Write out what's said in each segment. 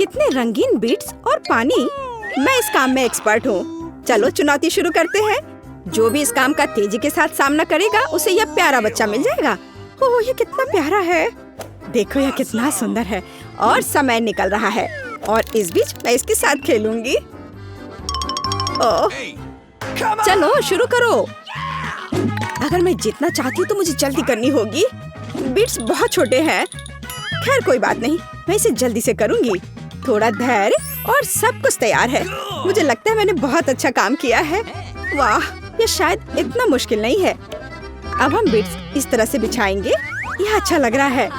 कितने रंगीन बीट्स और पानी। मैं इस काम में एक्सपर्ट हूँ। चलो चुनौती शुरू करते हैं। जो भी इस काम का तेजी के साथ सामना करेगा उसे यह प्यारा बच्चा मिल जाएगा। ओह, ये कितना प्यारा है। देखो यह कितना सुंदर है। और समय निकल रहा है और इस बीच मैं इसके साथ खेलूंगी। ओह, चलो शुरू करो। अगर मैं जीतना चाहती हूँ तो मुझे जल्दी करनी होगी। बीट्स बहुत छोटे हैं। खैर कोई बात नहीं, मैं इसे जल्दी से करूंगी। थोड़ा धैर्य और सब कुछ तैयार है। मुझे लगता है मैंने बहुत अच्छा काम किया है। वाह, ये शायद इतना मुश्किल नहीं है। अब हम बीट्स इस तरह से बिछाएंगे। यह अच्छा लग रहा है।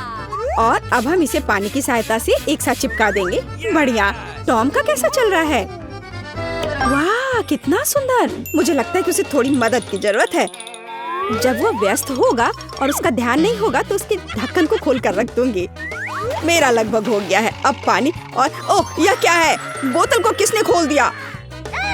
और अब हम इसे पानी की सहायता से एक साथ चिपका देंगे। बढ़िया। टॉम का कैसा चल रहा है? वाह, कितना सुंदर। मुझे लगता है कि उसे थोड़ी मदद की जरूरत है। जब वो व्यस्त होगा और उसका ध्यान नहीं होगा तो उसके ढक्कन को खोल कर रख दूंगी। मेरा लगभग हो गया है। अब पानी और ओह, यह क्या है? बोतल को किसने खोल दिया?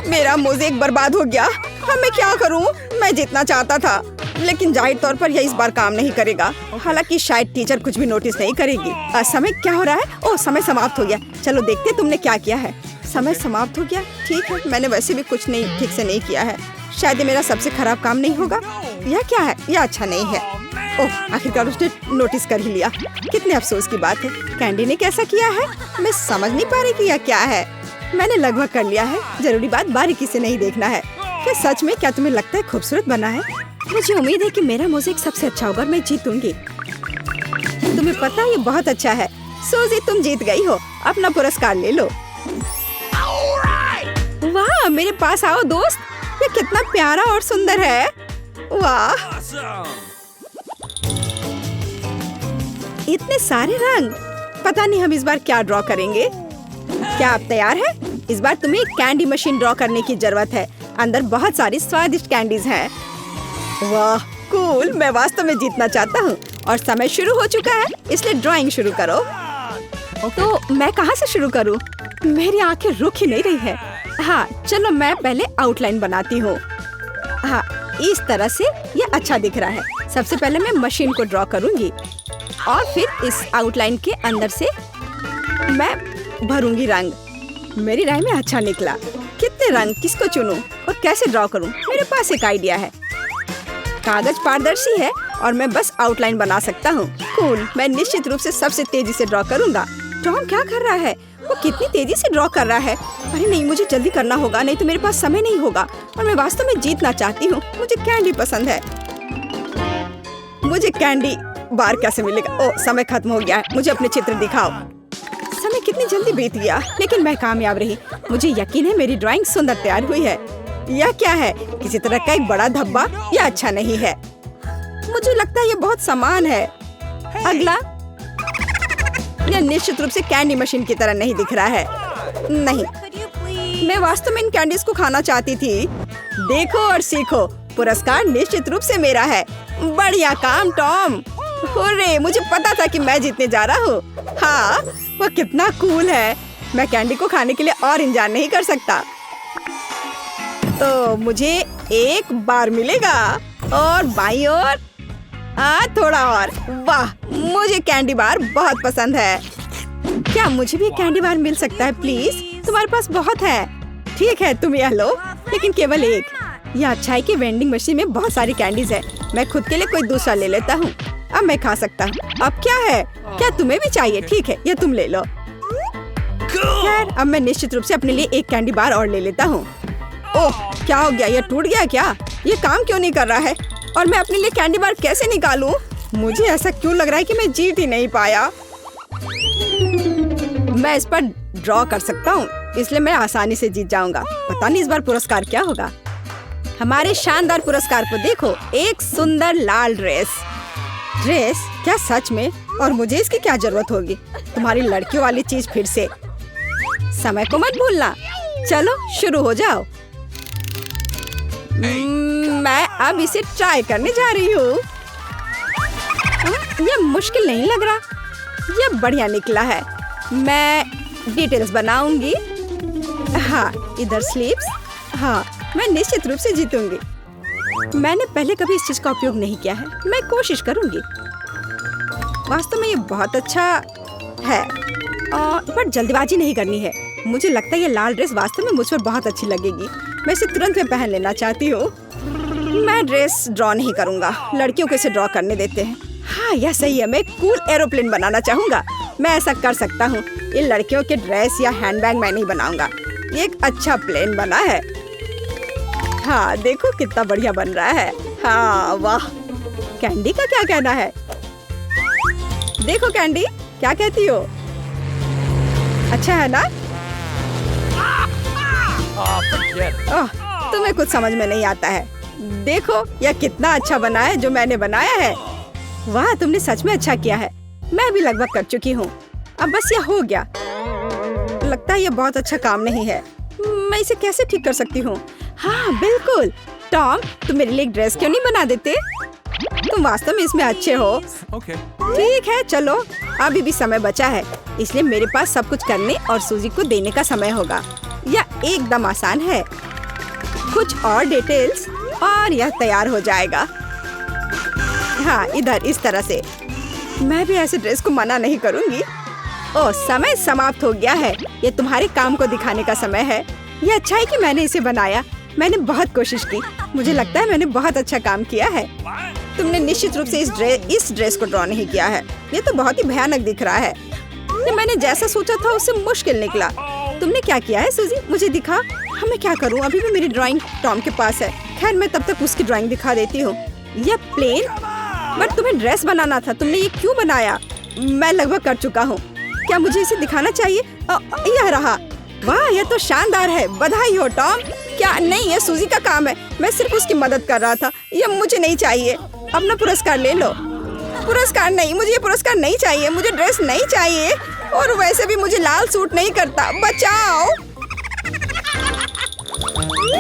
मेरा मोज़ेक बर्बाद हो गया। अब मैं क्या करूं? मैं जीतना चाहता था, लेकिन जाहिर तौर पर यह इस बार काम नहीं करेगा। हालांकि शायद टीचर कुछ भी नोटिस नहीं करेगी। समय क्या हो रहा है? ओह, समय समाप्त हो गया। चलो देखते तुमने क्या किया है। समय समाप्त हो गया। ठीक है, मैंने वैसे भी कुछ नहीं ठीक से नहीं किया है। शायद ये मेरा सबसे खराब काम नहीं होगा। यह क्या है? यह अच्छा नहीं है। ओह, आखिरकार उसने नोटिस कर ही लिया। कितने अफसोस की बात है। कैंडी ने कैसा किया है? मैं समझ नहीं पा रही कि यह क्या है। मैंने लगभग कर लिया है। जरूरी बात बारीकी से नहीं देखना है। क्या सच में? क्या तुम्हें लगता है खूबसूरत बना है? मुझे उम्मीद है कि मेरा मोज़ेक सबसे अच्छा होगा और मैं जीतूंगी। तुम्हें पता है ये बहुत अच्छा है। सूजी, तुम जीत गई हो। अपना पुरस्कार ले लो। वाह, मेरे पास आओ दोस्त। ये कितना प्यारा और सुंदर है। वाह, इतने सारे रंग। पता नहीं हम इस बार क्या ड्रॉ करेंगे। क्या आप तैयार हैं? इस बार तुम्हें एक कैंडी मशीन ड्रॉ करने की जरूरत है। अंदर बहुत सारी स्वादिष्ट कैंडीज हैं। वाह, कूल। मैं वास्तव में जीतना चाहता हूँ और समय शुरू हो चुका है, इसलिए ड्राइंग शुरू करो। तो मैं कहाँ से शुरू करूँ? मेरी आंखें रुक ही नहीं रही है। हाँ, चलो मैं पहले आउटलाइन बनाती हूँ। हाँ, इस तरह से ये अच्छा दिख रहा है। सबसे पहले मैं मशीन को ड्रॉ करूँगी और फिर इस आउटलाइन के अंदर से मैं भरूंगी रंग। मेरी राय में अच्छा निकला। कितने रंग, किसको चुनूं और कैसे ड्रॉ करूं? मेरे पास एक आइडिया है। कागज पारदर्शी है और मैं बस आउटलाइन बना सकता हूँ। कूल। मैं निश्चित रूप से सबसे तेजी से ड्रॉ करूंगा। टॉम क्या कर रहा है? वो कितनी तेजी से ड्रॉ कर रहा है। अरे नहीं, मुझे जल्दी करना होगा, नहीं तो मेरे पास समय नहीं होगा। और मैं वास्तव में जीतना चाहती हूँ। मुझे कैंडी पसंद है। मुझे कैंडी बार कैसे मिलेगा? ओह, समय खत्म हो गया है। मुझे अपने चित्र दिखाओ। समय कितनी जल्दी बीत गया, लेकिन मैं कामयाब रही। मुझे यकीन है मेरी ड्राइंग सुंदर तैयार हुई है। यह क्या है? किसी तरह का एक बड़ा धब्बा। यह अच्छा नहीं है। मुझे लगता है ये बहुत समान है। अगला। यह निश्चित रूप से कैंडी मशीन की तरह नहीं दिख रहा है। नहीं, मैं वास्तव में इन कैंडीज को खाना चाहती थी। देखो और सीखो। पुरस्कार निश्चित रूप से मेरा है। बढ़िया काम टॉम। हुर्रे, मुझे पता था कि मैं जीतने जा रहा हूँ। हाँ, वह कितना कूल है। मैं कैंडी को खाने के लिए और इंतजार नहीं कर सकता। तो मुझे एक बार मिलेगा और बाईं ओर थोड़ा और। वाह, मुझे कैंडी बार बहुत पसंद है। क्या मुझे भी कैंडी बार मिल सकता है प्लीज? तुम्हारे पास बहुत है। ठीक है, तुम यह लो, लेकिन केवल एक। यह अच्छा है कि वेंडिंग मशीन में बहुत सारी कैंडीज है। मैं खुद के लिए कोई दूसरा ले लेता हूँ। अब मैं खा सकता हूँ। अब क्या है? क्या तुम्हें भी चाहिए? ठीक है, ये तुम ले लो। खैर, अब मैं निश्चित रूप से अपने लिए एक कैंडी बार और ले लेता हूँ। ओह, क्या हो गया? ये टूट गया क्या? ये काम क्यों नहीं कर रहा है? और मैं अपने लिए कैंडी बार कैसे निकालूं? मुझे ऐसा क्यों लग रहा है कि मैं जीत ही नहीं पाया। मैं इस पर ड्रॉ कर सकता हूँ, इसलिए मैं आसानी से जीत जाऊंगा। पता नहीं इस बार पुरस्कार क्या होगा। हमारे शानदार पुरस्कार को देखो। एक सुंदर लाल ड्रेस। ड्रेस? क्या सच में? और मुझे इसकी क्या जरूरत होगी? तुम्हारी लड़कियों वाली चीज फिर से। समय को मत भूलना। चलो शुरू हो जाओ। मैं अब इसे ट्राई करने जा रही हूँ। यह मुश्किल नहीं लग रहा। यह बढ़िया निकला है। मैं डिटेल्स बनाऊंगी। हाँ, इधर स्लीव्स। हाँ, मैं निश्चित रूप से जीतूंगी। मैंने पहले कभी इस चीज का उपयोग नहीं किया है। मैं कोशिश करूंगी। वास्तव में ये बहुत अच्छा है। पर जल्दबाजी नहीं करनी है। मुझे लगता है ये लाल ड्रेस वास्तव में मुझ पर बहुत अच्छी लगेगी। मैं इसे तुरंत में पहन लेना चाहती हूँ। मैं ड्रेस ड्रॉ नहीं करूँगा, लड़कियों को इसे ड्रॉ करने देते हैं। हाँ, यह सही है। मैं कूल एरोप्लेन बनाना चाहूँगा। मैं ऐसा कर सकता हूँ। इन लड़कियों के ड्रेस या हैंडबैग मैं नहीं बनाऊंगा। ये एक अच्छा प्लेन बना है। हाँ, देखो कितना बढ़िया बन रहा है। हाँ, वाह। कैंडी का क्या कहना है? देखो कैंडी, क्या कहती हो? अच्छा है ना? तुम्हें कुछ समझ में नहीं आता है। देखो यह कितना अच्छा बना है जो मैंने बनाया है। वाह, तुमने सच में अच्छा किया है। मैं भी लगभग कर चुकी हूँ। अब बस यह हो गया। लगता है यह बहुत अच्छा काम नहीं है। मैं इसे कैसे ठीक कर सकती हूँ? हाँ बिल्कुल। टॉम, तुम मेरे लिए एक ड्रेस क्यों नहीं बना देते? तुम वास्तव में इसमें अच्छे हो। ठीक है, चलो अभी भी समय बचा है, इसलिए मेरे पास सब कुछ करने और सूजी को देने का समय होगा। यह एकदम आसान है। कुछ और डिटेल्स और यह तैयार हो जाएगा। हाँ, इधर इस तरह से। मैं भी ऐसे ड्रेस को मना नहीं करूँगी। ओह, समय समाप्त हो गया है। ये तुम्हारे काम को दिखाने का समय है। ये अच्छा है कि मैंने इसे बनाया। मैंने बहुत कोशिश की। मुझे लगता है मैंने बहुत अच्छा काम किया है। तुमने निश्चित रूप से इस ड्रेस को ड्रॉ नहीं किया है। ये तो बहुत ही भयानक दिख रहा है। ये मैंने जैसा सोचा था उससे मुश्किल निकला। तुमने क्या किया है सूजी? मुझे दिखा। हाँ, मैं क्या करूँ? अभी भी मेरी ड्राइंग टॉम के पास है। खैर, मैं तब तक उसकी ड्राइंग दिखा देती हूँ। यह प्लेन, बट तुम्हें ड्रेस बनाना था। तुमने ये क्यों बनाया? मैं लगभग कर चुका हूँ। क्या मुझे इसे दिखाना चाहिए? यह रहा। वाह, यह तो शानदार है। बधाई हो टॉम। क्या नहीं, यह सूजी का काम है। मैं सिर्फ उसकी मदद कर रहा था। यह मुझे नहीं चाहिए। अपना पुरस्कार ले लो। पुरस्कार नहीं, मुझे ये पुरस्कार नहीं चाहिए। मुझे ड्रेस नहीं चाहिए, और वैसे भी मुझे लाल सूट नहीं करता। बचाओ।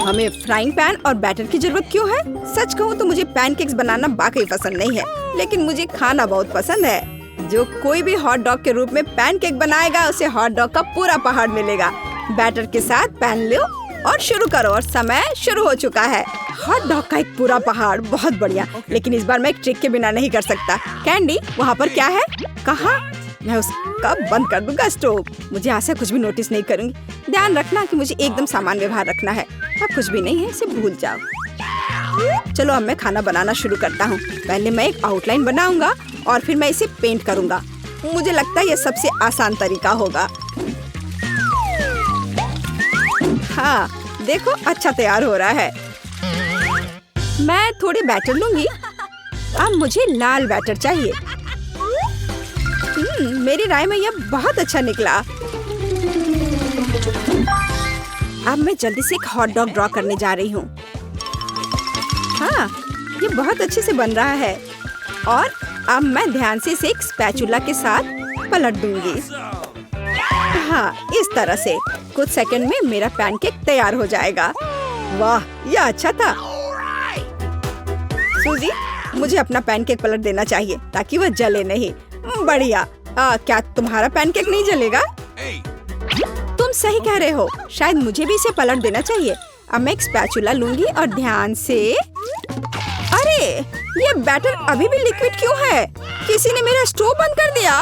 हमें फ्राइंग पैन और बैटर की जरूरत क्यों है? सच कहूँ तो मुझे पैनकेक्स बनाना वाकई पसंद नहीं है, लेकिन मुझे खाना बहुत पसंद है। जो कोई भी हॉट डॉग के रूप में पैनकेक बनाएगा, उसे हॉट डॉग का पूरा पहाड़ मिलेगा। बैटर के साथ पैन लो और शुरू करो, और समय शुरू हो चुका है। हॉट डॉग का एक पूरा पहाड़, बहुत बढ़िया। लेकिन इस बार मैं एक ट्रिक के बिना नहीं कर सकता। कैंडी, वहाँ पर क्या है? कहाँ? मैं उसका बंद कर दूंगा स्टोव। मुझे ऐसा कुछ भी नोटिस नहीं करूंगी। ध्यान रखना कि मुझे एकदम सामान्य व्यवहार रखना है। अब कुछ भी नहीं है, इसे भूल जाओ। चलो अब मैं खाना बनाना शुरू करता हूँ। पहले मैं एक आउटलाइन बनाऊंगा और फिर मैं इसे पेंट करूंगा। मुझे लगता है ये सबसे आसान तरीका होगा। हाँ, देखो अच्छा तैयार हो रहा है। मैं थोड़ी बैटर लूंगी। अब मुझे लाल बैटर चाहिए। मेरी राय में यह बहुत अच्छा निकला। अब मैं जल्दी से एक हॉट डॉग ड्रॉ करने जा रही हूँ। हाँ, ये बहुत अच्छे से बन रहा है। और अब मैं ध्यान से इसे एक स्पैचुला के साथ पलट दूंगी। हाँ, इस तरह से। कुछ सेकंड में मेरा पैनकेक तैयार हो जाएगा। वाह, यह अच्छा था। सूजी, मुझे अपना पैनकेक पलट देना चाहिए ताकि वह जले नहीं। बढ़िया। क्या तुम्हारा पैनकेक नहीं जलेगा? तुम सही कह रहे हो। शायद मुझे भी इसे पलट देना चाहिए। अब मैं एक स्पैचुला लूंगी और ध्यान से। अरे, ये बैटर अभी भी लिक्विड क्यों है? किसी ने मेरा स्टोव बंद कर दिया।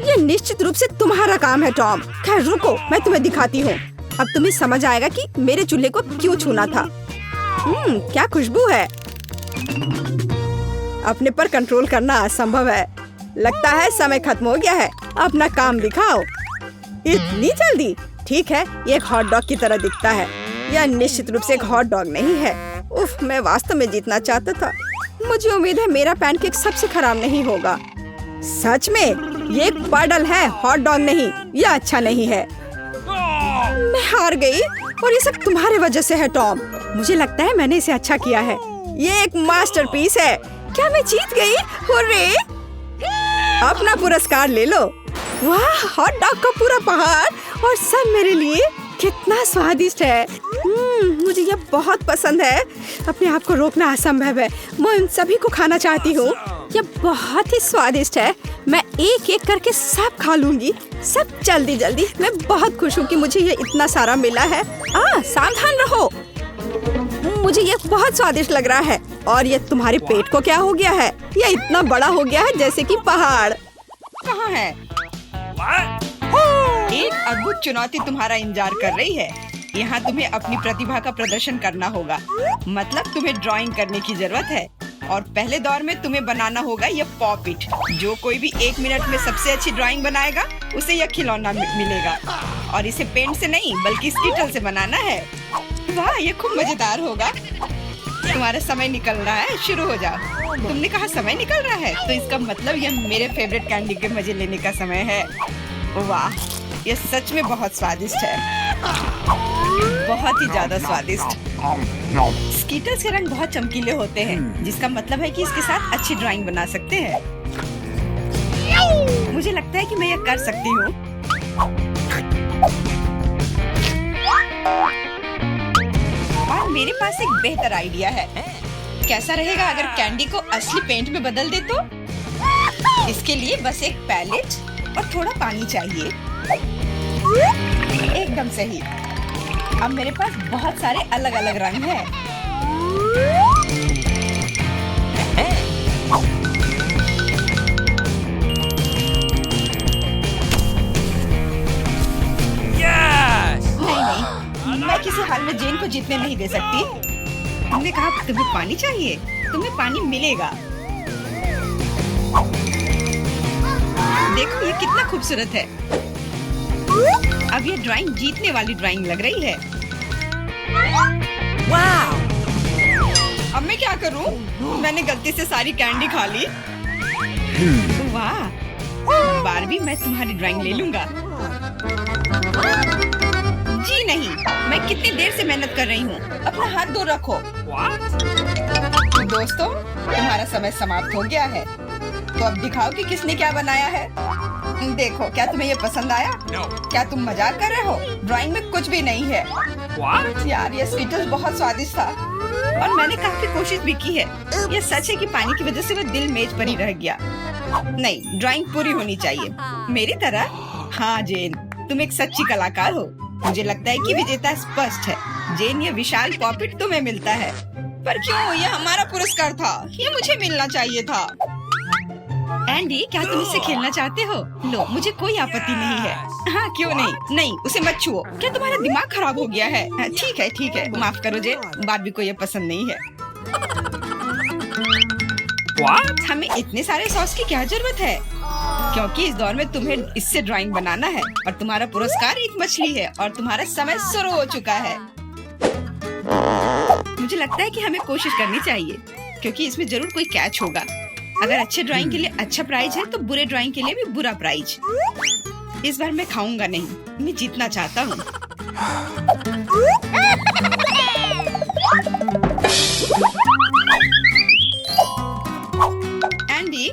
ये निश्चित रूप से तुम्हारा काम है टॉम। खैर रुको, मैं तुम्हें दिखाती हूँ। अब तुम्हें समझ आएगा कि मेरे चूल्हे को क्यों छूना था। क्या खुशबू है। अपने पर कंट्रोल करना असंभव है। लगता है समय खत्म हो गया है। अपना काम दिखाओ। इतनी जल्दी? ठीक है, ये एक हॉट डॉग की तरह दिखता है। यह निश्चित रूप से एक हॉट डॉग नहीं है। उफ, मैं वास्तव में जीतना चाहता था। मुझे उम्मीद है मेरा पैनकेक सबसे खराब नहीं होगा। सच में ये एक पडल है, हॉट डॉग नहीं। यह अच्छा नहीं है। मैं हार गई, और ये सब तुम्हारे वजह से है टॉम। मुझे लगता है मैंने इसे अच्छा किया है। ये एक मास्टरपीस है। क्या मैं जीत गई? हुर्रे! अपना पुरस्कार ले लो। वाह, हॉट डॉग का पूरा पहाड़, और सब मेरे लिए। कितना स्वादिष्ट है। मुझे यह बहुत पसंद है। अपने आप को रोकना असंभव है। मैं इन सभी को खाना चाहती हूँ। यह बहुत ही स्वादिष्ट है। मैं एक एक करके सब खा लूंगी। सब जल्दी जल्दी। मैं बहुत खुश हूँ कि मुझे ये इतना सारा मिला है। सावधान रहो। मुझे ये बहुत स्वादिष्ट लग रहा है। और ये तुम्हारे पेट को क्या हो गया है? यह इतना बड़ा हो गया है जैसे कि पहाड़। कहाँ है? एक अद्भुत चुनौती तुम्हारा इंतजार कर रही है। यहाँ तुम्हें अपनी प्रतिभा का प्रदर्शन करना होगा। मतलब तुम्हें ड्राइंग करने की जरूरत है और पहले दौर में तुम्हें बनाना होगा यह पॉपिट। जो कोई भी 1 मिनट में सबसे अच्छी ड्राइंग बनाएगा उसे यह खिलौना मिलेगा और इसे पेंट से नहीं बल्कि स्कीटल से बनाना है। वाह, ये खूब मजेदार होगा। तुम्हारा समय निकल रहा है, शुरू हो जाओ। तुमने कहा समय निकल रहा है, तो इसका मतलब यह मेरे फेवरेट कैंडी के मजे लेने का समय है। वाह, यह सच में बहुत स्वादिष्ट है, बहुत ही ज्यादा स्वादिष्ट। स्कीटल्स के रंग बहुत चमकीले होते हैं, जिसका मतलब है कि इसके साथ अच्छी ड्राइंग बना सकते हैं। मुझे लगता है कि मैं यह कर सकती हूँ। और मेरे पास एक बेहतर आइडिया है। कैसा रहेगा अगर कैंडी को असली पेंट में बदल दे तो? इसके लिए बस एक पैलेट और थोड़ा पानी चाहिए। एकदम सही। अब मेरे पास बहुत सारे अलग अलग रंग हैं। नहीं, मैं किसी हाल में जेन को जीतने नहीं दे सकती। तुमने कहा तुम्हें पानी चाहिए, तुम्हें पानी मिलेगा। देखो ये कितना खूबसूरत है। अब ये ड्राइंग जीतने वाली ड्राइंग लग रही है। वाह! अब मैं क्या करूं? मैंने गलती से सारी कैंडी खा ली। वाह! बारबी, मैं तुम्हारी ड्राइंग ले लूंगा। जी नहीं, मैं कितनी देर से मेहनत कर रही हूँ। अपना हाथ दूर रखो। दोस्तों, तुम्हारा समय समाप्त हो गया है। तो अब दिखाओ कि किसने क्या बनाया है। देखो, क्या तुम्हें ये पसंद आया? क्या तुम मजाक कर रहे हो? ड्राइंग में कुछ भी नहीं है। यार, ये स्कीटल्स बहुत स्वादिष्ट था और मैंने काफी कोशिश भी की है। ये सच है कि पानी की वजह से वह दिल मेज पर ही रह गया। नहीं, ड्राइंग पूरी होनी चाहिए मेरी तरह। हाँ जेन, तुम एक सच्ची कलाकार हो। मुझे लगता है कि विजेता स्पष्ट है। जेन, ये विशाल पॉपिट तुम्हें मिलता है। पर क्यों? ये हमारा पुरस्कार था, ये मुझे मिलना चाहिए था। एंडी, क्या तुम इससे खेलना चाहते हो? लो, मुझे कोई आपत्ति नहीं है। हाँ, क्यों नहीं? नहीं, उसे मत छुओ। क्या तुम्हारा दिमाग खराब हो गया है? ठीक है, ठीक है, माफ करो जेन, बारबी को ये पसंद नहीं है। What? हमें इतने सारे सॉस की क्या जरूरत है? क्योंकि इस दौर में तुम्हें इससे ड्राइंग बनाना है और तुम्हारा पुरस्कार एक मछली है और तुम्हारा समय शुरू हो चुका है। मुझे लगता है कि हमें कोशिश करनी चाहिए क्योंकि इसमें जरूर कोई कैच होगा। अगर अच्छे ड्राइंग के लिए अच्छा प्राइज है तो बुरे ड्राइंग के लिए भी बुरा प्राइज। इस बार मैं खाऊंगा नहीं, मैं जीतना चाहता हूँ। एंडी,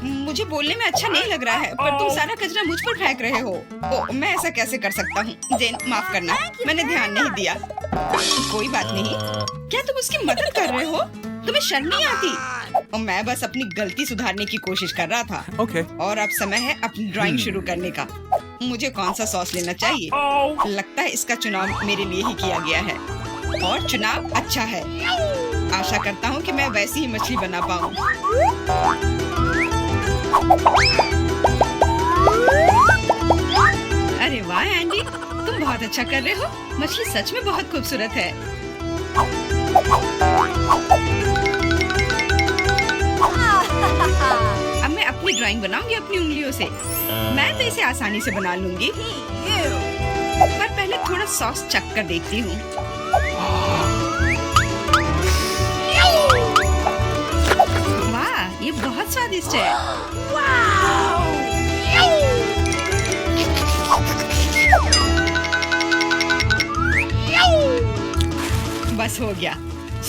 मुझे बोलने में अच्छा नहीं लग रहा है, पर तुम सारा कचरा मुझ पर फेंक रहे हो। ओ, मैं ऐसा कैसे कर सकता हूँ? जेन, माफ करना, मैंने ध्यान नहीं दिया। कोई बात नहीं। क्या तुम उसकी मदद कर रहे हो? तुम्हें शर्म नहीं आती? और मैं बस अपनी गलती सुधारने की कोशिश कर रहा था। और अब समय है अपनी ड्राइंग शुरू करने का। मुझे कौन सा सॉस लेना चाहिए? लगता है इसका चुनाव मेरे लिए ही किया गया है और चुनाव अच्छा है। आशा करता हूँ कि मैं वैसी ही मछली बना पाऊँ। अरे वाह एंडी, तुम बहुत अच्छा कर रहे हो। मछली सच में बहुत खूबसूरत है। अब मैं अपनी ड्राइंग बनाऊंगी अपनी उंगलियों से। मैं तो इसे आसानी से बना लूंगी, पर पहले थोड़ा सॉस चख कर देखती हूँ। वाह, ये बहुत स्वादिष्ट है। बस हो गया,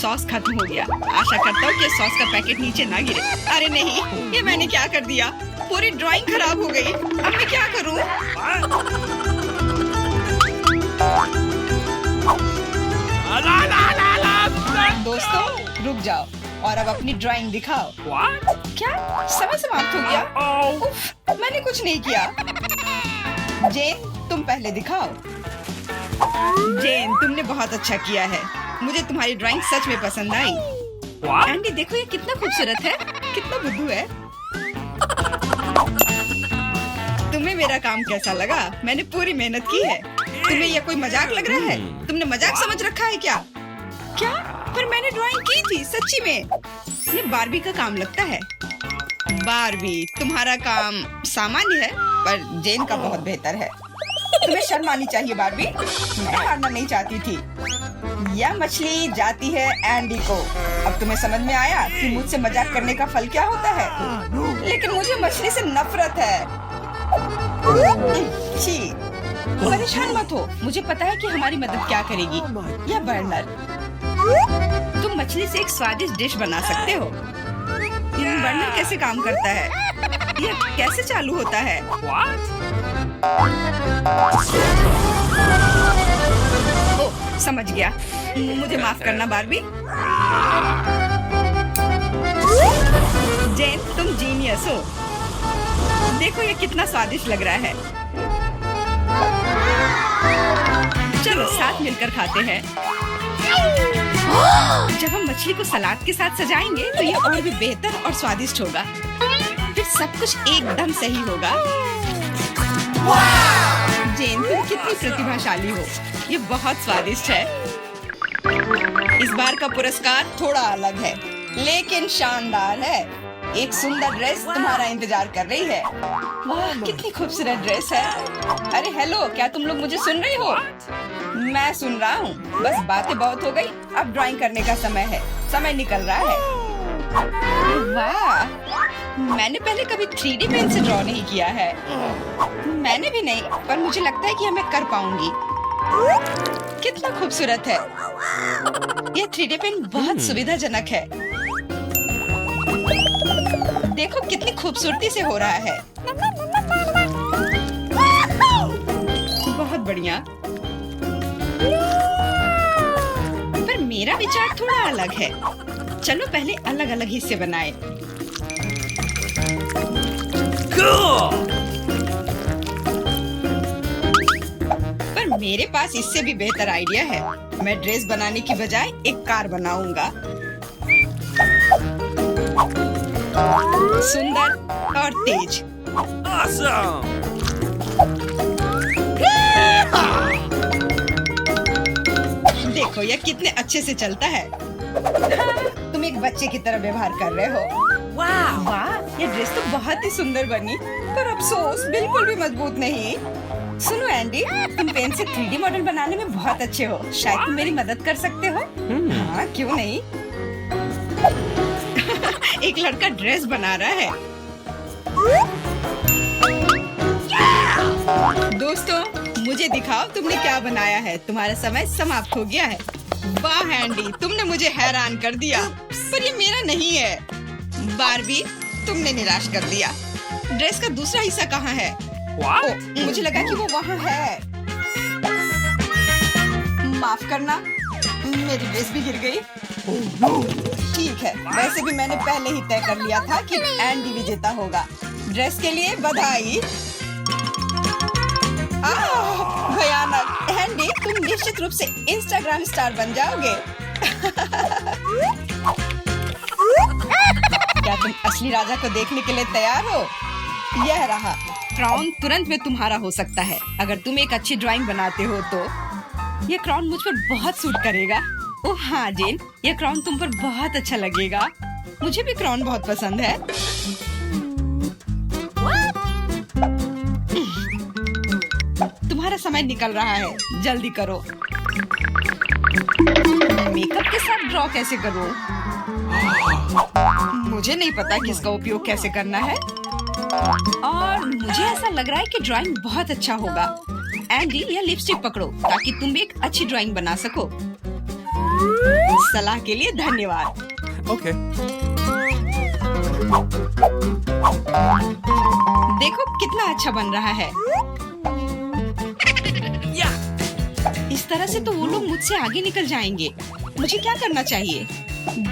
सॉस खत्म हो गया। आशा करता हूँ कि सॉस का पैकेट नीचे ना गिरे। अरे नहीं, ये मैंने क्या कर दिया? पूरी ड्राइंग खराब हो गई। अब मैं क्या करूँ? दोस्तों, रुक जाओ और अब अपनी ड्राइंग दिखाओ। क्या समय समाप्त हो गया? उफ, मैंने कुछ नहीं किया। जेन, तुम पहले दिखाओ। जेन, तुमने बहुत अच्छा किया है। मुझे तुम्हारी ड्राइंग सच में पसंद आई। एंडी, देखो ये कितना खूबसूरत है, कितना बुद्धू है। तुम्हें तुम्हें मेरा काम कैसा लगा? मैंने पूरी मेहनत की है। तुम्हें यह कोई मजाक लग रहा है? तुमने मजाक समझ रखा है क्या? क्या? पर मैंने ड्राइंग की थी सच्ची में। ये बारबी का काम लगता है। बारबी, तुम्हारा काम सामान्य है पर जेन का बहुत बेहतर है। तुम्हें शर्म आनी चाहिए बारबी। मैं हारना नहीं चाहती थी। यह मछली जाती है एंडी को। अब तुम्हें समझ में आया कि मुझसे मजाक करने का फल क्या होता है? लेकिन मुझे मछली से नफरत है। छी, परेशान मत हो। मुझे पता है कि हमारी मदद क्या करेगी। यह बर्नर, तुम मछली से एक स्वादिष्ट डिश बना सकते हो। बर्नर कैसे काम करता है? यह कैसे चालू होता है? ओह, समझ गया। मुझे माफ करना बारबी। जेन, तुम जीनियस हो। देखो ये कितना स्वादिष्ट लग रहा है। चलो साथ मिलकर खाते हैं। जब हम मछली को सलाद के साथ सजाएंगे तो ये और भी बेहतर और स्वादिष्ट होगा। फिर सब कुछ एकदम सही होगा। जेन, तुम कितनी प्रतिभाशाली हो। ये बहुत स्वादिष्ट है। इस बार का पुरस्कार थोड़ा अलग है लेकिन शानदार है। एक सुंदर ड्रेस तुम्हारा इंतजार कर रही है। वाह, कितनी खूबसूरत ड्रेस है। अरे हेलो, क्या तुम लोग मुझे सुन रही हो? मैं सुन रहा हूँ। बस बातें बहुत हो गई। अब ड्राइंग करने का समय है। समय निकल रहा है। वाह, मैंने पहले कभी 3D पेन से ड्रॉ नहीं किया है। मैंने भी नहीं, पर मुझे लगता है कि मैं कर पाऊंगी। कितना खूबसूरत है। यह 3D पेन बहुत सुविधाजनक है। देखो कितनी खूबसूरती से हो रहा है। बहुत बढ़िया। पर मेरा विचार थोड़ा अलग है। चलो पहले अलग अलग हिस्से बनाएं। पर मेरे पास इससे भी बेहतर आइडिया है। मैं ड्रेस बनाने की बजाय एक कार बनाऊंगा। सुंदर और तेज। Awesome! देखो यह कितने अच्छे से चलता है। तुम एक बच्चे की तरह व्यवहार कर रहे हो। वाह, ये ड्रेस तो बहुत ही सुंदर बनी, पर अफसोस बिल्कुल भी मजबूत नहीं। सुनो एंडी, तुम पेन से 3D मॉडल बनाने में बहुत अच्छे हो। शायद तुम मेरी मदद कर सकते हो। हाँ, क्यों नहीं। एक लड़का ड्रेस बना रहा है। दोस्तों, मुझे दिखाओ तुमने क्या बनाया है। तुम्हारा समय समाप्त हो गया है। वाह एंडी, तुमने मुझे हैरान कर दिया। पर ये मेरा नहीं है। बारबी, तुमने निराश कर दिया। ड्रेस का दूसरा हिस्सा कहाँ है? ओह, मुझे लगा कि वो वहाँ है। माफ करना, मेरी ड्रेस भी गिर गई। ठीक है, वैसे भी मैंने पहले ही तय कर लिया था कि एंडी विजेता होगा। ड्रेस के लिए बधाई। भयानक। एंडी, तुम निश्चित रूप से इंस्टाग्राम स्टार बन जाओगे। क्या तुम असली राजा को देखने के लिए तैयार हो? यह रहा क्राउन। तुरंत में तुम्हारा हो सकता है अगर तुम एक अच्छी ड्राइंग बनाते हो तो। यह क्राउन मुझ पर बहुत सूट करेगा। ओह हाँ जेन, यह क्राउन तुम पर बहुत अच्छा लगेगा। मुझे भी क्राउन बहुत पसंद है। तुम्हारा समय निकल रहा है, जल्दी करो। मेकअप के साथ ड्रॉ कैसे करूं? मुझे नहीं पता कि इसका उपयोग कैसे करना है। और मुझे ऐसा लग रहा है कि ड्राइंग बहुत अच्छा होगा। एंडी, यह लिपस्टिक पकड़ो ताकि तुम भी एक अच्छी ड्राइंग बना सको। सलाह के लिए धन्यवाद। Okay. देखो कितना अच्छा बन रहा है। इस तरह से तो वो लोग मुझसे आगे निकल जाएंगे। मुझे क्या करना चाहिए?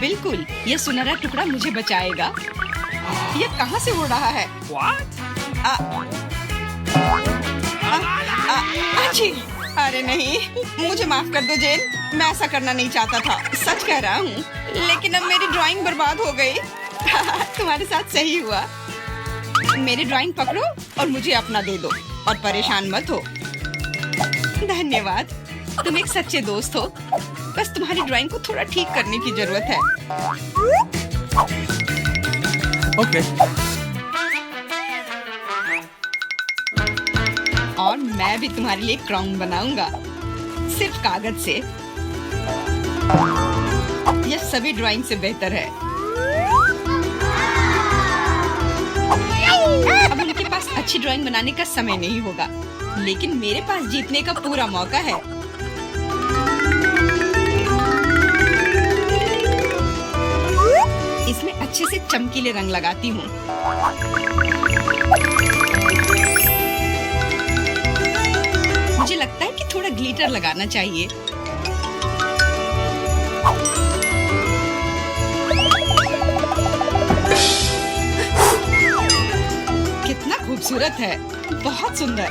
बिल्कुल, ये सुनहरा टुकड़ा मुझे बचाएगा। ये कहाँ से उड़ रहा है? अच्छी। अरे नहीं, मुझे माफ कर दो जेन, मैं ऐसा करना नहीं चाहता था। सच कह रहा हूँ, लेकिन अब मेरी ड्राइंग बर्बाद हो गई। तुम्हारे साथ सही हुआ। मेरी ड्राइंग पकड़ो और मुझे अपना दे दो और परेशान मत हो। धन्यवाद, तुम एक सच्चे दोस्त हो। बस तुम्हारी ड्राइंग को थोड़ा ठीक करने की जरूरत है। Okay. और मैं भी तुम्हारे लिए क्राउन बनाऊंगा, सिर्फ कागज से। यह सभी ड्राइंग से बेहतर है। अब उनके पास अच्छी ड्राइंग बनाने का समय नहीं होगा, लेकिन मेरे पास जीतने का पूरा मौका है। इसमें अच्छे से चमकीले रंग लगाती हूँ। मुझे लगता है कि थोड़ा ग्लिटर लगाना चाहिए। कितना खूबसूरत है, बहुत सुंदर।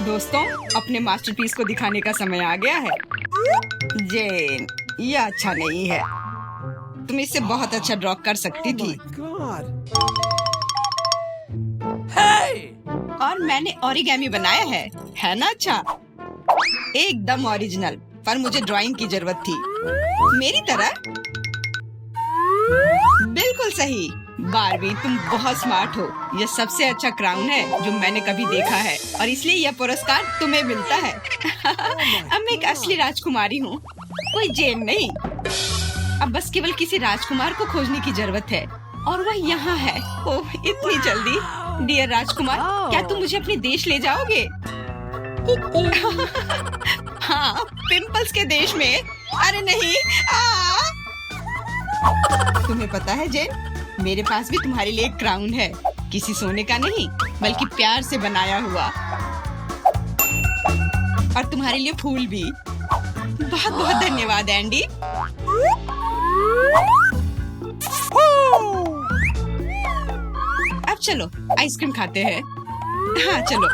दोस्तों, अपने मास्टरपीस को दिखाने का समय आ गया है। जेन, यह अच्छा नहीं है। तुम इससे बहुत अच्छा ड्रॉ कर सकती थी। God. Hey! और मैंने ओरिगेमी बनाया है ना? अच्छा, एकदम ओरिजिनल। पर मुझे ड्राइंग की जरूरत थी, मेरी तरह। बिल्कुल सही। बारबी, तुम बहुत स्मार्ट हो। यह सबसे अच्छा क्राउन है जो मैंने कभी देखा है, और इसलिए यह पुरस्कार तुम्हें मिलता है। अब मैं एक असली राजकुमारी हूँ, कोई जेन नहीं। अब बस केवल किसी राजकुमार को खोजने की जरूरत है, और वह यहाँ है। ओह, इतनी जल्दी। डियर राजकुमार, क्या तुम मुझे अपने देश ले जाओगे? हाँ, पिंपल्स के देश में। अरे नहीं। तुम्हें पता है जेन, मेरे पास भी तुम्हारे लिए एक क्राउन है। किसी सोने का नहीं, बल्कि प्यार से बनाया हुआ। और तुम्हारे लिए फूल भी। बहुत बहुत धन्यवाद एंडी। अब चलो आइसक्रीम खाते हैं। हाँ चलो।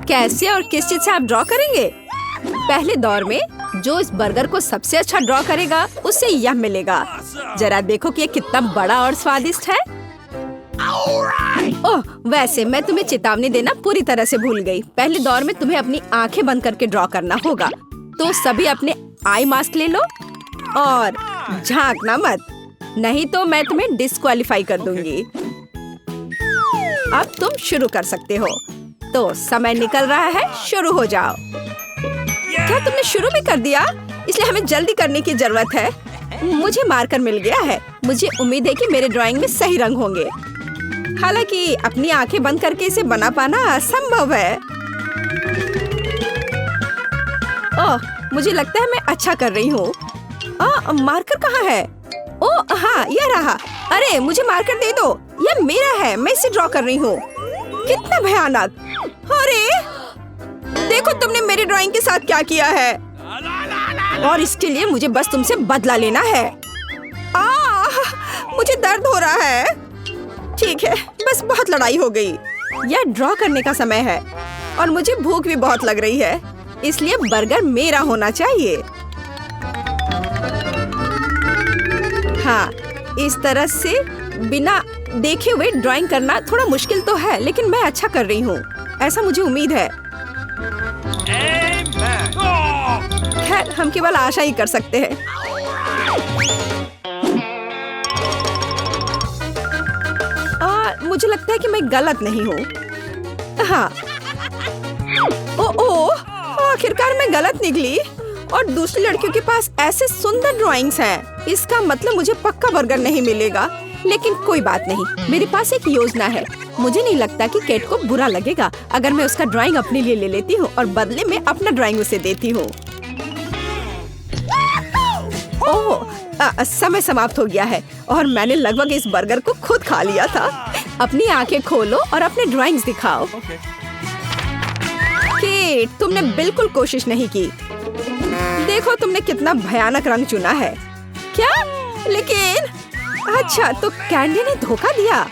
कैसे और किस चीज से आप ड्रॉ करेंगे? पहले दौर में जो इस बर्गर को सबसे अच्छा ड्रॉ करेगा उसे यह मिलेगा। जरा देखो कि ये कितना बड़ा और स्वादिष्ट है। ओह, वैसे मैं तुम्हें चेतावनी देना पूरी तरह से भूल गई। पहले दौर में तुम्हें अपनी आंखें बंद करके ड्रॉ करना होगा। तो सभी अपने आई मास्क ले लो और झांकना मत, नहीं तो मैं तुम्हें डिस्क्वालीफाई कर दूंगी। अब तुम शुरू कर सकते हो। तो समय निकल रहा है, शुरू हो जाओ। क्या तुमने शुरू भी कर दिया? इसलिए हमें जल्दी करने की जरूरत है। मुझे मार्कर मिल गया है। मुझे उम्मीद है कि मेरे ड्राइंग में सही रंग होंगे। हालांकि अपनी आंखें बंद करके इसे बना पाना असंभव है। ओह, मुझे लगता है मैं अच्छा कर रही हूँ। मार्कर कहाँ है? ओह हाँ, यह रहा। अरे मुझे मार्कर दे दो, यह मेरा है। मैं इसे ड्रॉ कर रही हूँ। कितना भयानक! अरे देखो तुमने मेरी ड्राइंग के साथ क्या किया है, और इसके लिए मुझे बस तुमसे बदला लेना है। मुझे दर्द हो रहा है। ठीक है, बस बहुत लड़ाई हो गई। यह ड्रॉ करने का समय है और मुझे भूख भी बहुत लग रही है, इसलिए बर्गर मेरा होना चाहिए। हाँ, इस तरह से बिना देखे हुए ड्राइंग करना थोड़ा मुश्किल तो है, लेकिन मैं अच्छा कर रही हूँ, ऐसा मुझे उम्मीद है। खैर, हम केवल आशा ही कर सकते हैं। मुझे लगता है कि मैं गलत नहीं हूँ। हाँ, आखिरकार मैं गलत निकली और दूसरी लड़कियों के पास ऐसे सुंदर ड्राइंग्स हैं। इसका मतलब मुझे पक्का बर्गर नहीं मिलेगा, लेकिन कोई बात नहीं, मेरे पास एक योजना है। मुझे नहीं लगता कि केट को बुरा लगेगा अगर मैं उसका ड्राइंग अपने लिए ले लेती हूँ और बदले में अपना ड्राइंग उसे देती हूँ। ओह, समय समाप्त हो गया है और मैंने लगभग इस बर्गर को खुद खा लिया था। अपनी आंखें खोलो और अपने ड्राइंग्स दिखाओ। केट, तुमने बिल्कुल कोशिश नहीं की। देखो तुमने कितना भयानक रंग चुना है। क्या? लेकिन अच्छा, तो कैंडी ने धोखा दिया।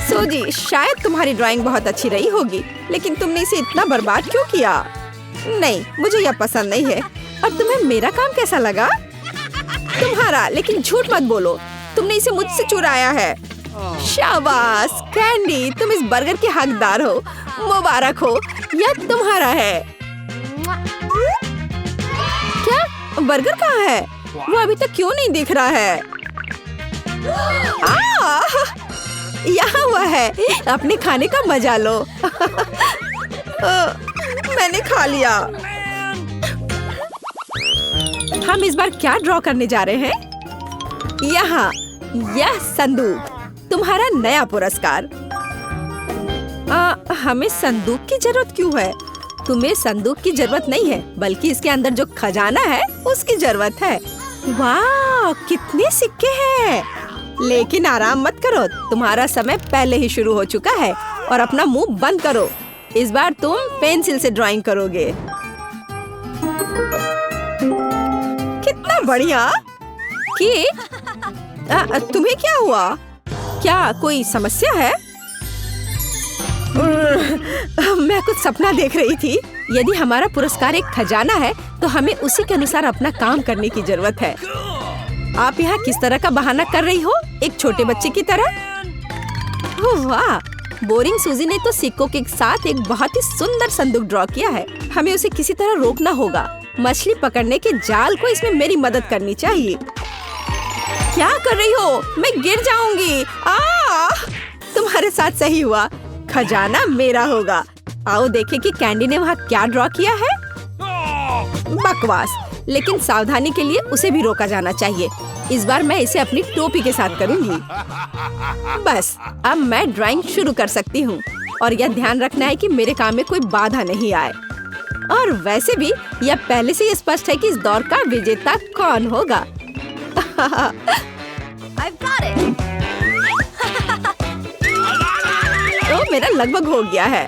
सोजी, शायद तुम्हारी ड्राइंग बहुत अच्छी रही होगी, लेकिन तुमने इसे इतना बर्बाद क्यों किया? नहीं, मुझे यह पसंद नहीं है। और तुम्हें मेरा काम कैसा लगा? तुम्हारा, लेकिन झूठ मत बोलो, तुमने इसे मुझसे चुराया है। शाबाश कैंडी, तुम इस बर्गर के हकदार हो। मुबारक हो, यह तुम्हारा है। क्या बर्गर कहाँ है? वो अभी तक क्यों नहीं दिख रहा है? यहाँ हुआ है। अपने खाने का मजा लो। मैंने खा लिया। हम इस बार क्या ड्रॉ करने जा रहे हैं? यहाँ यह संदूक, तुम्हारा नया पुरस्कार। हमें संदूक की जरूरत क्यों है? तुम्हें संदूक की जरूरत नहीं है, बल्कि इसके अंदर जो खजाना है उसकी जरूरत है। वाह, कितने सिक्के हैं। लेकिन आराम मत करो, तुम्हारा समय पहले ही शुरू हो चुका है। और अपना मुंह बंद करो। इस बार तुम पेंसिल से ड्राइंग करोगे। कितना बढ़िया। कि तुम्हें क्या हुआ? क्या कोई समस्या है? मैं कुछ सपना देख रही थी। यदि हमारा पुरस्कार एक खजाना है तो हमें उसी के अनुसार अपना काम करने की जरूरत है। आप यहाँ किस तरह का बहाना कर रही हो? एक छोटे बच्चे की तरह। ओह वाह, बोरिंग सूजी ने तो सिक्कों के साथ एक बहुत ही सुंदर संदूक ड्रॉ किया है। हमें उसे किसी तरह रोकना होगा। मछली पकड़ने के जाल को इसमें मेरी मदद करनी चाहिए। क्या कर रही हो? मैं गिर जाऊंगी। तुम्हारे साथ सही हुआ, खजाना मेरा होगा। आओ देखें कि कैंडी ने वहाँ क्या ड्रॉ किया है। बकवास, लेकिन सावधानी के लिए उसे भी रोका जाना चाहिए। इस बार मैं इसे अपनी टोपी के साथ करूंगी। बस अब मैं ड्राइंग शुरू कर सकती हूँ। और यह ध्यान रखना है कि मेरे काम में कोई बाधा नहीं आए। और वैसे भी यह पहले से ही स्पष्ट है कि इस दौर का विजेता कौन होगा। I've got it. तो मेरा लगभग हो गया है।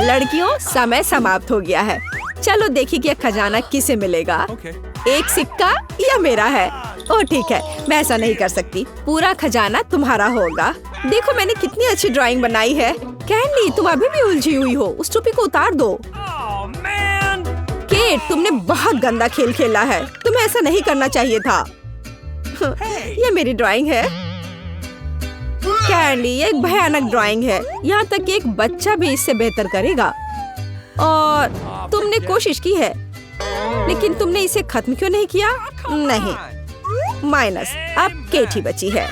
लड़कियों, समय समाप्त हो गया है। चलो देखिए कि यह खजाना किसे मिलेगा। Okay. एक सिक्का या मेरा है। ओह ठीक है, मैं ऐसा नहीं कर सकती। पूरा खजाना तुम्हारा होगा। देखो मैंने कितनी अच्छी ड्राइंग बनाई है। कैंडी, तुम अभी भी उलझी हुई हो। उस टोपी को उतार दो। केट, तुमने बहुत गंदा खेल खेला है। तुम्हें ऐसा नहीं करना चाहिए था। ये मेरी ड्राइंग है। कैंडी, ये एक भयानक ड्राइंग है। यहाँ तक कि एक बच्चा भी इससे बेहतर करेगा। और तुमने कोशिश की है, लेकिन तुमने इसे खत्म क्यों नहीं किया? नहीं, माइनस। अब केट ही बची है।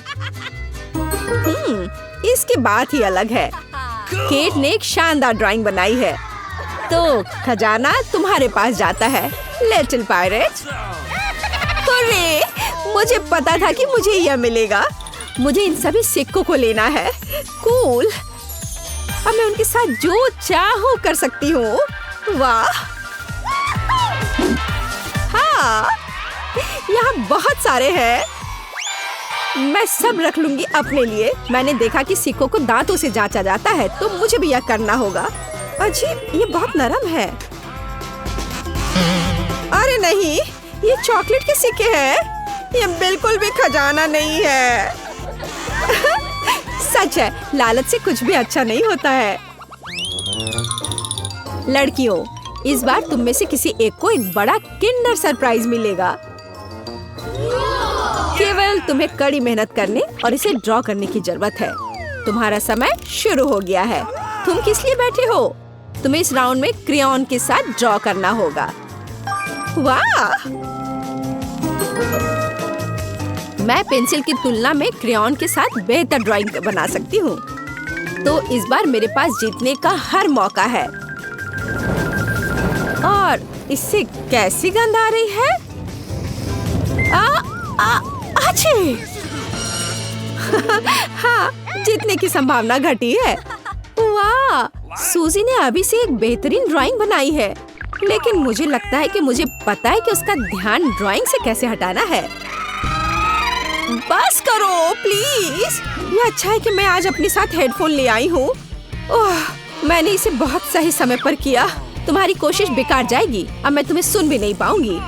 इसकी बात ही अलग है। केट ने एक शानदार ड्राइंग बनाई है। तो खजाना तुम्हारे पास जाता है, लिटिल पायरेट। अरे, मुझे पता था कि मुझे यह मिलेगा। मुझे इन सभी सिक्कों को लेना है। कूल। अब मैं उनके साथ जो चाहूँ कर सकती हूँ। वाह, हाँ, यहाँ बहुत सारे हैं। मैं सब रख लूंगी अपने लिए। मैंने देखा कि सिक्कों को दांतों से जांचा जाता है, तो मुझे भी यह करना होगा। अजीब, ये बहुत नरम है। अरे नहीं, ये चॉकलेट के सिक्के हैं। ये बिल्कुल भी खजाना नहीं है। सच है, लालच से कुछ भी अच्छा नहीं होता है। लड़कियों, इस बार तुम में से किसी एक को एक बड़ा किंडर सरप्राइज मिलेगा। केवल तुम्हें कड़ी मेहनत करने और इसे ड्रॉ करने की जरूरत है। तुम्हारा समय शुरू हो गया है। तुम किस लिए बैठे हो? तुम्हें इस राउंड में क्रेयॉन के साथ ड्रॉ करना होगा। वाह! मैं पेंसिल की तुलना में क्रेयॉन के साथ बेहतर ड्राइंग बना सकती हूँ। तो इस बार मेरे पास जीतने का हर मौका है। और इससे कैसी गंध आ रही है? हाँ, जीतने की संभावना घटी है। वाह! सूजी ने अभी से एक बेहतरीन ड्राइंग बनाई है, लेकिन मुझे लगता है कि मुझे पता है कि उसका ध्यान ड्राइंग से कैसे हटाना है। बस करो प्लीज। ये अच्छा है कि मैं आज अपने साथ हेडफोन ले आई हूँ। मैंने इसे बहुत सही समय पर किया। तुम्हारी कोशिश बेकार जाएगी। अब मैं तुम्हें सुन भी नहीं पाऊंगी।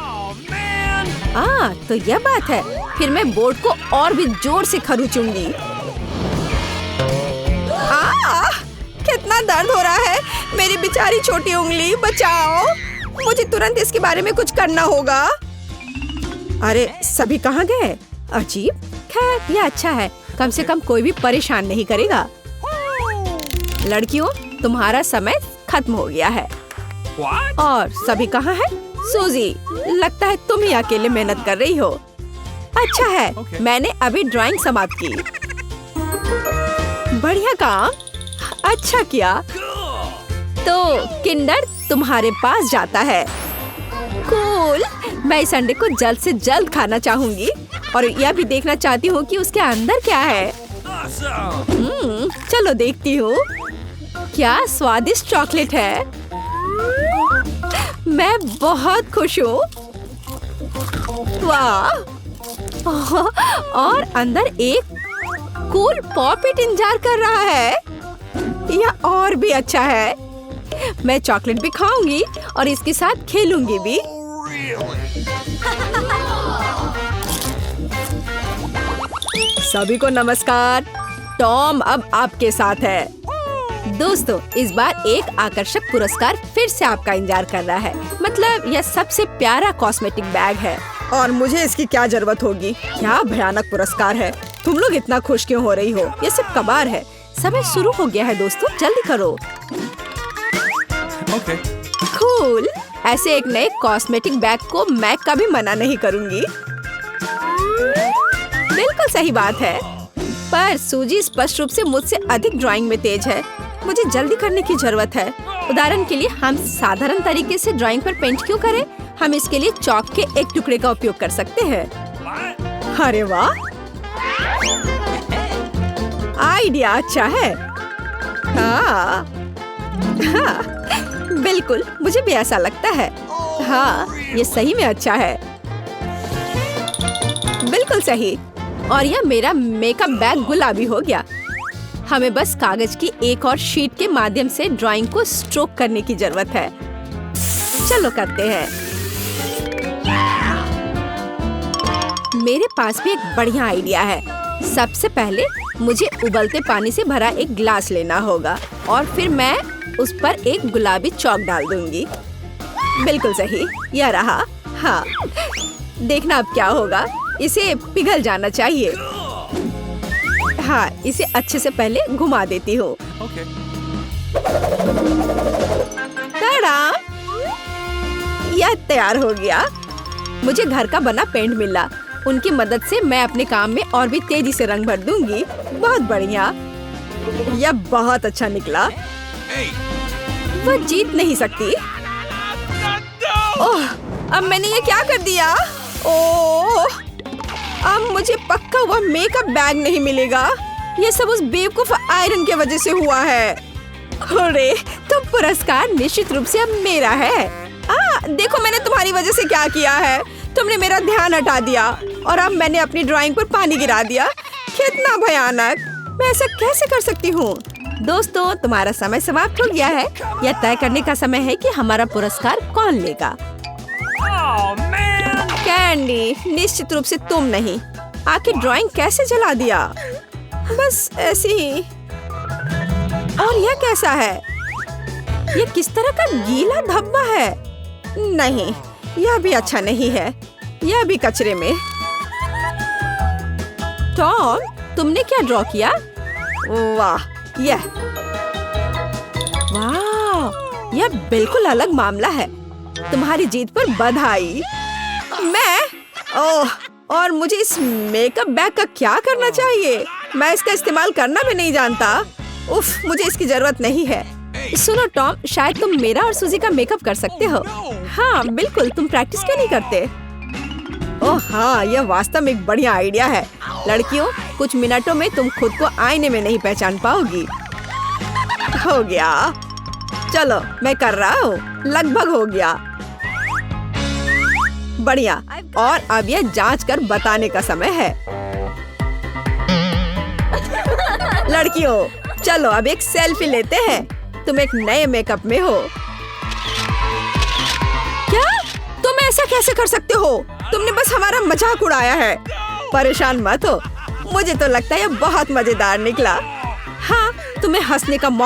तो यह बात है। फिर मैं बोर्ड को और भी जोर से खरोचूंगी। कितना दर्द हो रहा है। मेरी बेचारी छोटी उंगली, बचाओ। मुझे तुरंत इसके बारे में कुछ करना होगा। अरे सभी कहाँ गए? अजीब। खैर ये अच्छा है, कम से कम कोई भी परेशान नहीं करेगा। लड़कियों, तुम्हारा समय खत्म हो गया है। What? और सभी कहाँ है? सूजी, लगता है तुम ही अकेले मेहनत कर रही हो। अच्छा है, Okay. मैंने अभी ड्राइंग समाप्त की। बढ़िया काम, अच्छा किया। तो किंडर तुम्हारे पास जाता है। कूल, मैं इस अंडे को जल्द से जल्द खाना चाहूंगी और यह भी देखना चाहती हूँ कि उसके अंदर क्या है। Awesome. चलो देखती हूँ। क्या स्वादिष्ट चॉकलेट है। मैं बहुत खुश हूँ। वाह। और अंदर एक कूल पॉपिट इंतजार कर रहा है। यह और भी अच्छा है। मैं चॉकलेट भी खाऊंगी और इसके साथ खेलूंगी भी। Really? सभी को नमस्कार। टॉम अब आपके साथ है। दोस्तों, इस बार एक आकर्षक पुरस्कार फिर से आपका इंतजार कर रहा है। मतलब यह सबसे प्यारा कॉस्मेटिक बैग है और मुझे इसकी क्या जरूरत होगी। क्या भयानक पुरस्कार है। तुम लोग इतना खुश क्यों हो रही हो? ये सिर्फ कबार है। समय शुरू हो गया है दोस्तों, जल्दी करो। Okay. कूल। ऐसे एक नए कॉस्मेटिक बैग को मैं कभी मना नहीं करूंगी। बिल्कुल सही बात है, पर सूजी स्पष्ट रूप से मुझसे अधिक ड्राइंग में तेज है। मुझे जल्दी करने की जरूरत है। उदाहरण के लिए हम साधारण तरीके से ड्राइंग पर पेंट क्यों करें? हम इसके लिए चॉक के एक टुकड़े का उपयोग कर सकते हैं। What? अरे वाह, आइडिया अच्छा है। हाँ, बिल्कुल, मुझे भी ऐसा लगता है। हाँ, ये सही में अच्छा है। बिल्कुल सही। और यह मेरा मेकअप बैग गुलाबी हो गया। हमें बस कागज की एक और शीट के माध्यम से ड्राइंग को स्ट्रोक करने की जरूरत है। चलो करते हैं। मेरे पास भी एक बढ़िया आइडिया है। सबसे पहले मुझे उबलते पानी से भरा एक ग्लास लेना होगा और फिर मैं उस पर एक गुलाबी चॉक डाल दूंगी। बिल्कुल सही, यह रहा। हाँ, देखना अब क्या होगा। इसे पिघल जाना चाहिए। हाँ, इसे अच्छे से पहले घुमा देती हूँ। Okay. टाडा! यह तैयार हो गया। मुझे घर का बना पेंट मिला। उनकी मदद से मैं अपने काम में और भी तेजी से रंग भर दूंगी। बहुत बढ़िया। यह बहुत अच्छा निकला। Hey. वह जीत नहीं सकती। ओह, अब मैंने ये क्या कर दिया? ओह, अब मुझे पक्का हुआ मेकअप बैग नहीं मिलेगा। ये सब उस बेवकूफ आयरन के वजह से हुआ है। अरे, तो पुरस्कार निश्चित रूप से अब मेरा है। देखो मैंने तुम्हारी वजह से क्या किया है। तुमने मेरा ध्यान हटा दिया और अब मैंने अपनी ड्राइंग पर पानी गिरा दिया। कितना भयानक। मैं ऐसा कैसे कर सकती हूँ? दोस्तों, तुम्हारा समय समाप्त हो गया है। यह तय करने का समय है कि हमारा पुरस्कार कौन लेगा। Oh man. कैंडी, निश्चित रूप से तुम नहीं। आखिर ड्राइंग कैसे जला दिया? बस ऐसे ही। और यह कैसा है? यह किस तरह का गीला धब्बा है? नहीं, यह भी अच्छा नहीं है। यह भी कचरे में। टॉम, तुमने क्या ड्रॉ किया? वाह, यह बिल्कुल अलग मामला है। तुम्हारी जीत पर बधाई। मैं? ओह, और मुझे इस मेकअप बैग का क्या करना चाहिए? मैं इसका इस्तेमाल करना भी नहीं जानता। उफ, मुझे इसकी जरूरत नहीं है। सुनो टॉम, शायद तुम मेरा और सूजी का मेकअप कर सकते हो। हाँ बिल्कुल, तुम प्रैक्टिस क्यों नहीं करते? ओह हाँ, यह वास्तव में एक बढ़िया आइडिया है। लड़कियों, कुछ मिनटों में तुम खुद को आईने में नहीं पहचान पाओगी। हो गया। चलो, मैं कर रहा हूँ। लगभग हो गया। बढ़िया। और अब यह जांच कर बताने का समय है। लड़कियों, चलो अब एक सेल्फी लेते हैं। तुम एक नए मेकअप में हो। क्या? तुम ऐसा कैसे कर सकते हो? तुमने बस हमारा मजाक उड़ाया है। परेशान मत हो, मुझे तो लगता है यह बहुत मजेदार निकला। हाँ, तुम्हें हंसने का मौका